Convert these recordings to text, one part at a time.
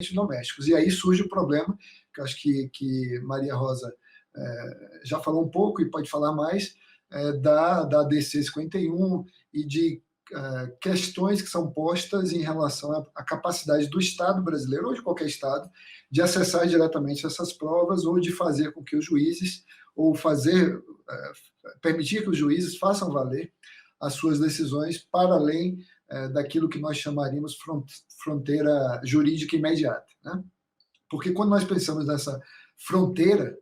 domésticos. E aí surge o problema, que eu acho que Maria Rosa já falou um pouco e pode falar mais, da DC 51 e de questões que são postas em relação à capacidade do Estado brasileiro, ou de qualquer Estado, de acessar diretamente essas provas, ou de fazer com que os juízes, ou permitir que os juízes façam valer as suas decisões para além daquilo que nós chamaríamos fronteira jurídica imediata, né? Porque quando nós pensamos nessa fronteira,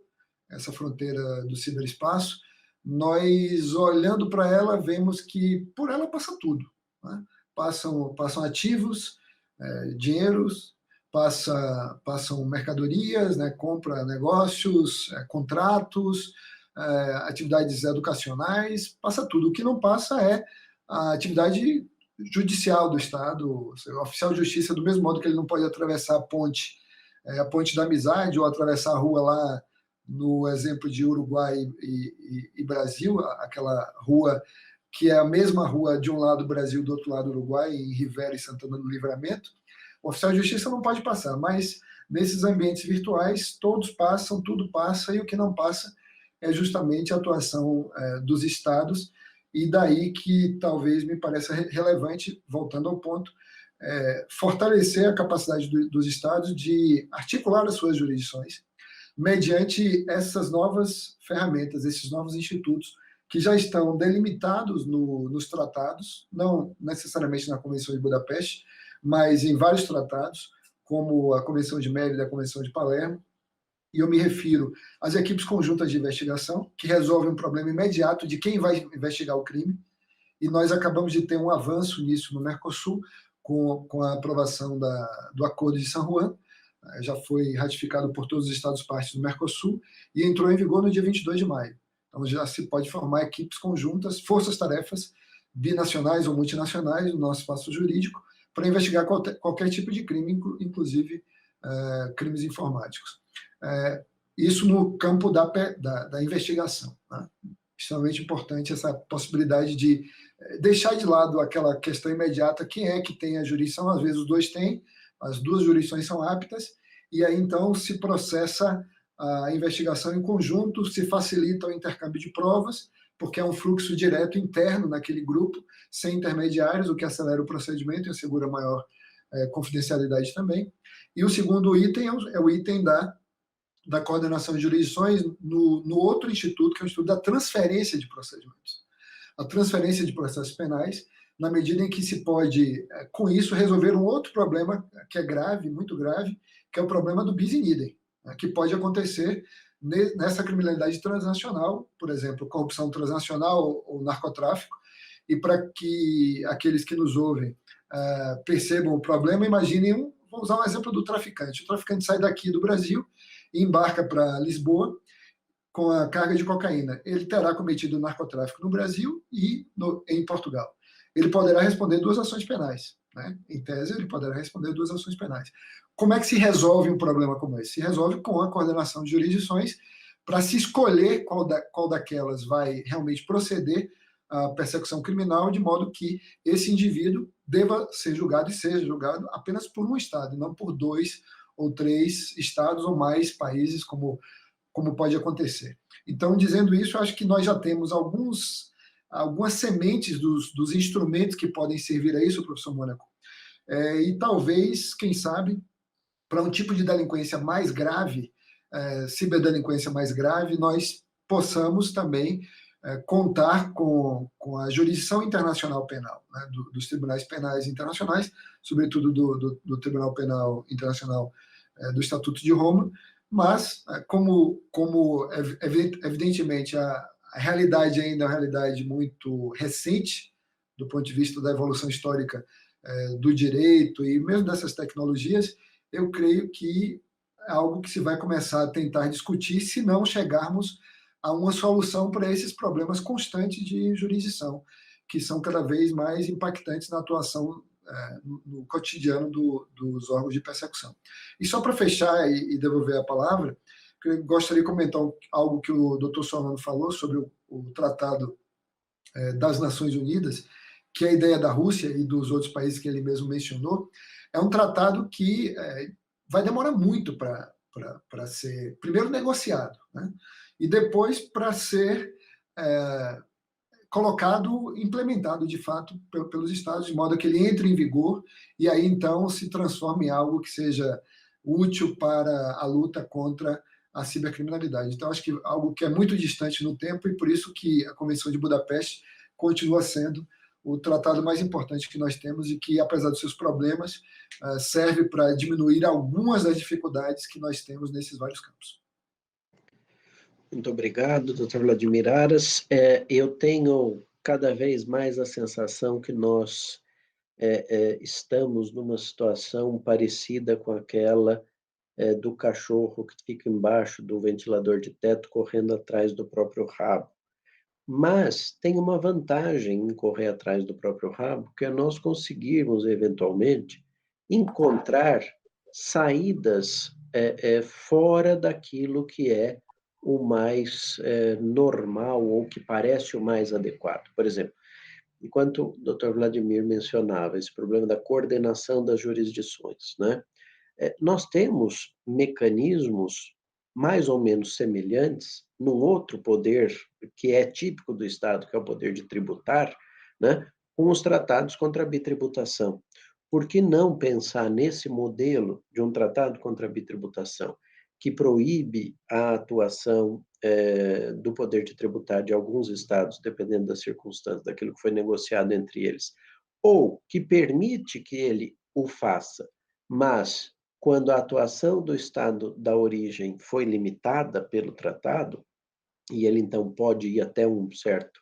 essa fronteira do ciberespaço, nós, olhando para ela, vemos que por ela passa tudo, né? Passam ativos, dinheiros, passam mercadorias, né? Compra, negócios, contratos, atividades educacionais, passa tudo. O que não passa é a atividade judicial do Estado, o oficial de justiça, do mesmo modo que ele não pode atravessar a ponte da amizade, ou atravessar a rua lá, no exemplo de Uruguai e Brasil, aquela rua que é a mesma rua de um lado Brasil, do outro lado Uruguai, em Rivera e Santana do Livramento. O oficial de justiça não pode passar, mas nesses ambientes virtuais todos passam, tudo passa, e o que não passa é justamente a atuação dos estados, e daí que talvez me pareça relevante, voltando ao ponto, fortalecer a capacidade dos estados de articular as suas jurisdições mediante essas novas ferramentas, esses novos institutos que já estão delimitados nos tratados, não necessariamente na Convenção de Budapeste, mas em vários tratados, como a Convenção de Mérida e a Convenção de Palermo. E eu me refiro às equipes conjuntas de investigação, que resolvem um problema imediato de quem vai investigar o crime, e nós acabamos de ter um avanço nisso no Mercosul, com a aprovação do Acordo de San Juan. Já foi ratificado por todos os Estados-partes do Mercosul e entrou em vigor no dia 22 de maio. Então já se pode formar equipes conjuntas, forças-tarefas, binacionais ou multinacionais no nosso espaço jurídico, para investigar qualquer tipo de crime, inclusive crimes informáticos. Isso no campo da investigação, né? Extremamente importante essa possibilidade de deixar de lado aquela questão imediata, quem é que tem a jurisdição. Às vezes os dois têm, as duas jurisdições são aptas, e aí então se processa a investigação em conjunto, se facilita o intercâmbio de provas, porque é um fluxo direto interno naquele grupo, sem intermediários, o que acelera o procedimento e assegura maior confidencialidade também. E o segundo item é o item da coordenação de jurisdições no outro instituto, que é o Instituto da Transferência de Procedimentos. A transferência de processos penais, na medida em que se pode, com isso, resolver um outro problema que é grave, muito grave, que é o problema do bis in idem, né, que pode acontecer nessa criminalidade transnacional, por exemplo, corrupção transnacional ou narcotráfico. E para que aqueles que nos ouvem percebam o problema, imaginem, vou usar um exemplo do traficante. O traficante sai daqui do Brasil e embarca para Lisboa com a carga de cocaína. Ele terá cometido narcotráfico no Brasil e em Portugal. Ele poderá responder 2 ações penais, né? Em tese, ele poderá responder 2 ações penais. Como é que se resolve um problema como esse? Se resolve com a coordenação de jurisdições, para se escolher qual daquelas vai realmente proceder à persecução criminal, de modo que esse indivíduo deva ser julgado e seja julgado apenas por um Estado, e não por 2 ou 3 estados ou mais países, como pode acontecer. Então, dizendo isso, eu acho que nós já temos algumas sementes dos instrumentos que podem servir a isso, professor Mônaco. E talvez, quem sabe, para um tipo de delinquência mais grave, ciberdelinquência mais grave, nós possamos também contar com a jurisdição internacional penal, né, dos tribunais penais internacionais, sobretudo do Tribunal Penal Internacional do Estatuto de Roma, mas como evidentemente a realidade ainda é uma realidade muito recente, do ponto de vista da evolução histórica do direito e mesmo dessas tecnologias, eu creio que é algo que se vai começar a tentar discutir, se não chegarmos a uma solução para esses problemas constantes de jurisdição, que são cada vez mais impactantes na atuação no cotidiano dos órgãos de persecução. E só para fechar e devolver a palavra, eu gostaria de comentar algo que o Dr. Solano falou sobre o Tratado das Nações Unidas, que é a ideia da Rússia e dos outros países que ele mesmo mencionou. É um tratado que vai demorar muito para ser, primeiro, negociado, né? E depois para ser colocado, implementado de fato pelos estados, de modo que ele entre em vigor e aí então se transforme em algo que seja útil para a luta contra a cibercriminalidade. Então, acho que algo que é muito distante no tempo e por isso que a Convenção de Budapeste continua sendo o tratado mais importante que nós temos e que, apesar dos seus problemas, serve para diminuir algumas das dificuldades que nós temos nesses vários campos. Muito obrigado, Dr. Vladimir Aras. Eu tenho cada vez mais a sensação que nós estamos numa situação parecida com aquela do cachorro que fica embaixo do ventilador de teto correndo atrás do próprio rabo. Mas tem uma vantagem em correr atrás do próprio rabo, que é nós conseguirmos, eventualmente, encontrar saídas fora daquilo que é o mais normal ou que parece o mais adequado. Por exemplo, enquanto o Dr. Vladimir mencionava esse problema da coordenação das jurisdições, né? Nós temos mecanismos mais ou menos semelhantes num outro poder que é típico do Estado, que é o poder de tributar, né, com os tratados contra a bitributação. Por que não pensar nesse modelo de um tratado contra a bitributação, que proíbe a atuação do poder de tributar de alguns estados, dependendo das circunstâncias, daquilo que foi negociado entre eles, ou que permite que ele o faça, mas quando a atuação do Estado da origem foi limitada pelo tratado, e ele então pode ir até um certo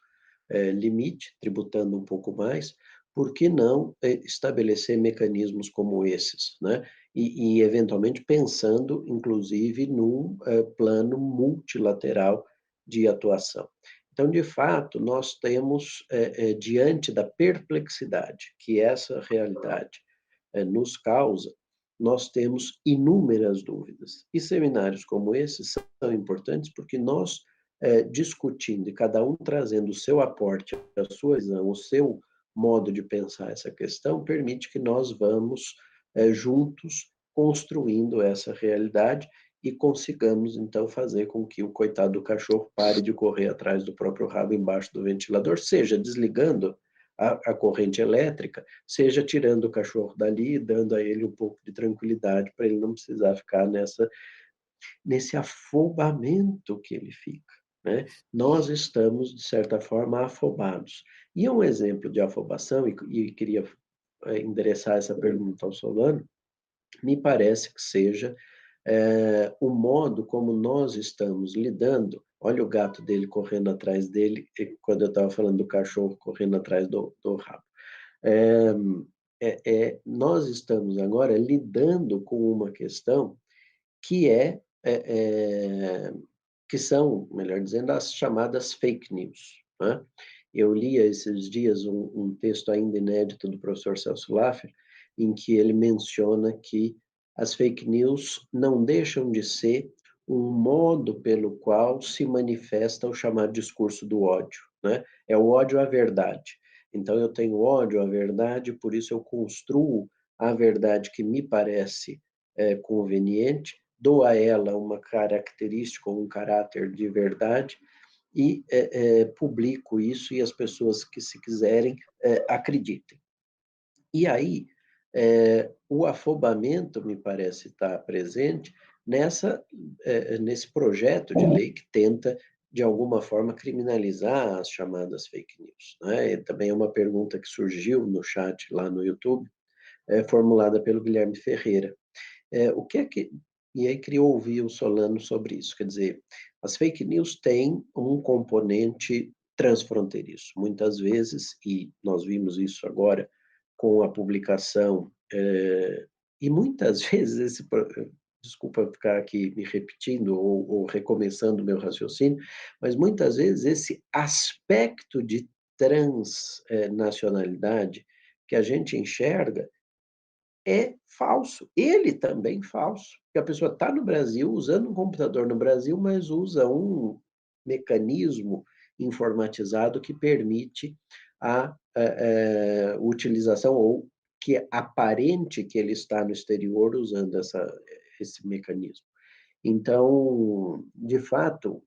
limite, tributando um pouco mais, por que não estabelecer mecanismos como esses, né? E eventualmente pensando, inclusive, num plano multilateral de atuação. Então, de fato, nós temos, diante da perplexidade que essa realidade nos causa, nós temos inúmeras dúvidas. E seminários como esses são importantes porque nós, discutindo e cada um trazendo o seu aporte, a sua visão, o seu modo de pensar essa questão, permite que nós vamos juntos construindo essa realidade e consigamos, então, fazer com que o coitado do cachorro pare de correr atrás do próprio rabo embaixo do ventilador, seja desligando a corrente elétrica, seja tirando o cachorro dali e dando a ele um pouco de tranquilidade para ele não precisar ficar nesse afobamento que ele fica, né? Nós estamos, de certa forma, afobados. E um exemplo de afobação, e queria endereçar essa pergunta ao Solano, me parece que seja o modo como nós estamos lidando. Olha o gato dele correndo atrás dele, quando eu estava falando do cachorro correndo atrás do rabo. Nós estamos agora lidando com uma questão que que são, melhor dizendo, as chamadas fake news, né? Eu li esses dias um texto ainda inédito do professor Celso Laffer, em que ele menciona que as fake news não deixam de ser um modo pelo qual se manifesta o chamado discurso do ódio, né? É o ódio à verdade. Então, eu tenho ódio à verdade, por isso eu construo a verdade que me parece conveniente, dou a ela uma característica ou um caráter de verdade e publico isso e as pessoas que se quiserem acreditem. E aí, o afobamento me parece estar presente nesse projeto de lei que tenta, de alguma forma, criminalizar as chamadas fake news, né? E também é uma pergunta que surgiu no chat lá no YouTube, formulada pelo Guilherme Ferreira. O que é que... E aí queria ouvir o Solano sobre isso. Quer dizer, as fake news têm um componente transfronteiriço. Muitas vezes, e nós vimos isso agora com a publicação, e muitas vezes, desculpa ficar aqui me repetindo ou recomeçando o meu raciocínio, mas muitas vezes esse aspecto de transnacionalidade que a gente enxerga é falso. Ele também falso. Porque a pessoa está no Brasil, usando um computador no Brasil, mas usa um mecanismo informatizado que permite a utilização ou que é aparente que ele está no exterior usando esse mecanismo. Então, de fato,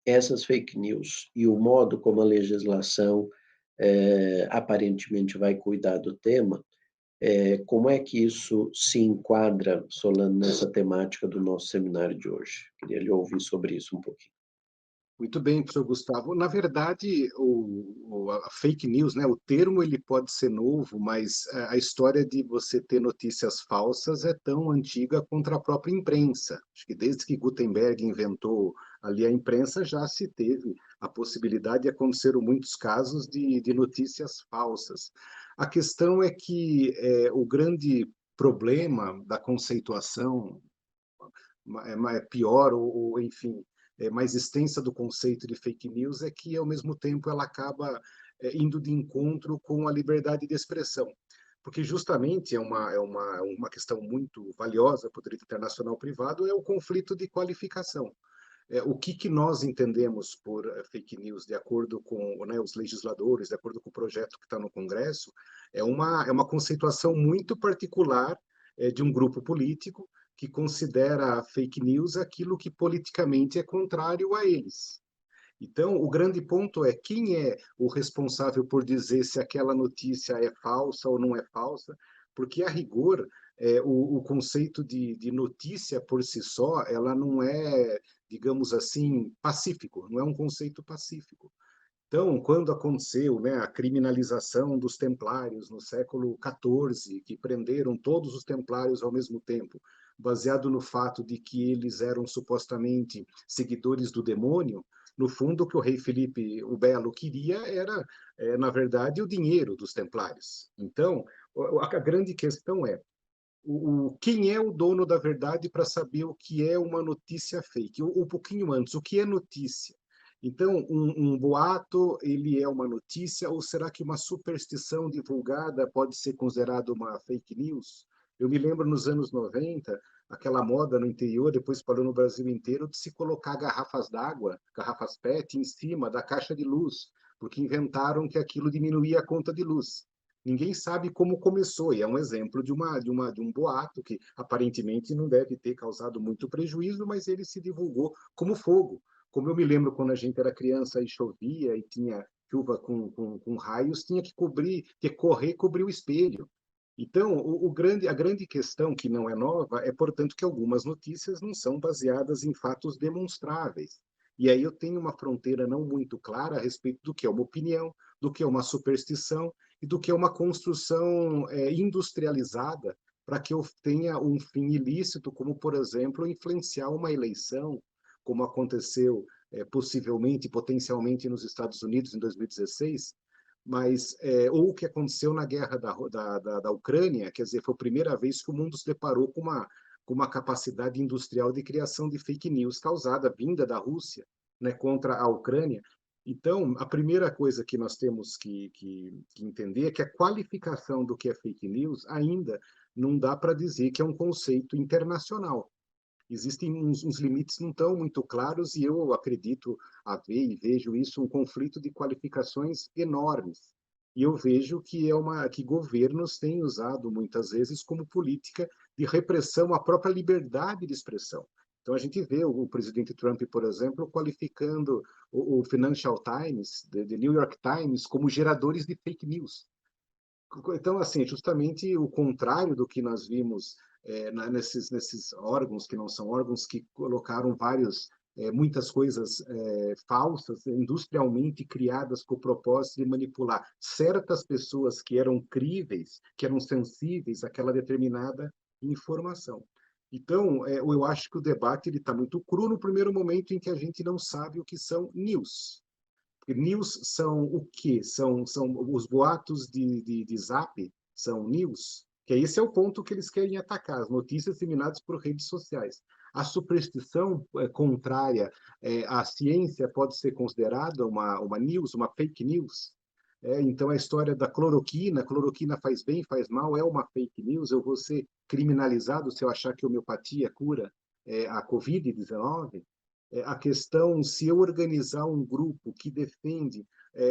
essas fake news e o modo como a legislação aparentemente vai cuidar do tema, como é que isso se enquadra, Solano, nessa temática do nosso seminário de hoje? Queria lhe ouvir sobre isso um pouquinho. Muito bem, professor Gustavo. Na verdade, a fake news, né, o termo ele pode ser novo, mas a história de você ter notícias falsas é tão antiga quanto a própria imprensa. Acho que desde que Gutenberg inventou ali a imprensa, já se teve a possibilidade de acontecer muitos casos de notícias falsas. A questão é que o grande problema da conceituação é pior, ou enfim, mais extensa do conceito de fake news é que, ao mesmo tempo, ela acaba indo de encontro com a liberdade de expressão. Porque justamente uma questão muito valiosa para o direito internacional privado é o conflito de qualificação. O que nós entendemos por fake news, de acordo com, né, os legisladores, de acordo com o projeto que está no Congresso, é uma conceituação muito particular de um grupo político que considera fake news aquilo que politicamente é contrário a eles. Então, o grande ponto é quem é o responsável por dizer se aquela notícia é falsa ou não é falsa, porque, a rigor, o conceito de notícia por si só, ela não é, digamos assim, pacífico, não é um conceito pacífico. Então, quando aconteceu, né, a criminalização dos templários no século XIV, que prenderam todos os templários ao mesmo tempo, baseado no fato de que eles eram supostamente seguidores do demônio, no fundo, o que o rei Felipe o Belo queria era, na verdade, o dinheiro dos templários. Então, a grande questão é, quem é o dono da verdade para saber o que é uma notícia fake? Um pouquinho antes, o que é notícia? Então, um boato, ele é uma notícia, ou será que uma superstição divulgada pode ser considerada uma fake news? Eu me lembro nos anos 90, aquela moda no interior, depois parou no Brasil inteiro, de se colocar garrafas d'água, garrafas PET, em cima da caixa de luz, porque inventaram que aquilo diminuía a conta de luz. Ninguém sabe como começou, e é um exemplo de um boato que aparentemente não deve ter causado muito prejuízo, mas ele se divulgou como fogo. Como eu me lembro quando a gente era criança e chovia e tinha chuva com raios, tinha que correr e cobrir o espelho. Então, a grande questão, que não é nova, é, portanto, que algumas notícias não são baseadas em fatos demonstráveis. E aí eu tenho uma fronteira não muito clara a respeito do que é uma opinião, do que é uma superstição e do que é uma construção industrializada para que eu tenha um fim ilícito, como, por exemplo, influenciar uma eleição, como aconteceu possivelmente, potencialmente nos Estados Unidos em 2016, mas ou o que aconteceu na guerra da Ucrânia, quer dizer, foi a primeira vez que o mundo se deparou com uma capacidade industrial de criação de fake news causada, vinda da Rússia, né, contra a Ucrânia. Então, a primeira coisa que nós temos que entender é que a qualificação do que é fake news ainda não dá para dizer que é um conceito internacional. Existem uns limites não tão muito claros e eu acredito haver e vejo isso um conflito de qualificações enormes. E eu vejo que governos têm usado muitas vezes como política de repressão à própria liberdade de expressão. Então a gente vê o presidente Trump, por exemplo, qualificando o Financial Times, The New York Times, como geradores de fake news. Então, assim, justamente o contrário do que nós vimos nesses órgãos, que não são órgãos, que colocaram muitas coisas falsas, industrialmente criadas com o propósito de manipular certas pessoas que eram críveis, que eram sensíveis àquela determinada informação. Então, eu acho que o debate está muito cru no primeiro momento em que a gente não sabe o que são news. News são o quê? São os boatos de Zap, são news? Que esse é o ponto que eles querem atacar, as notícias disseminadas por redes sociais. A superstição contrária à ciência pode ser considerada uma news, uma fake news? Então, a história da cloroquina faz bem, faz mal, é uma fake news? Eu vou ser criminalizado se eu achar que a homeopatia cura a Covid-19? A questão, se eu organizar um grupo que defende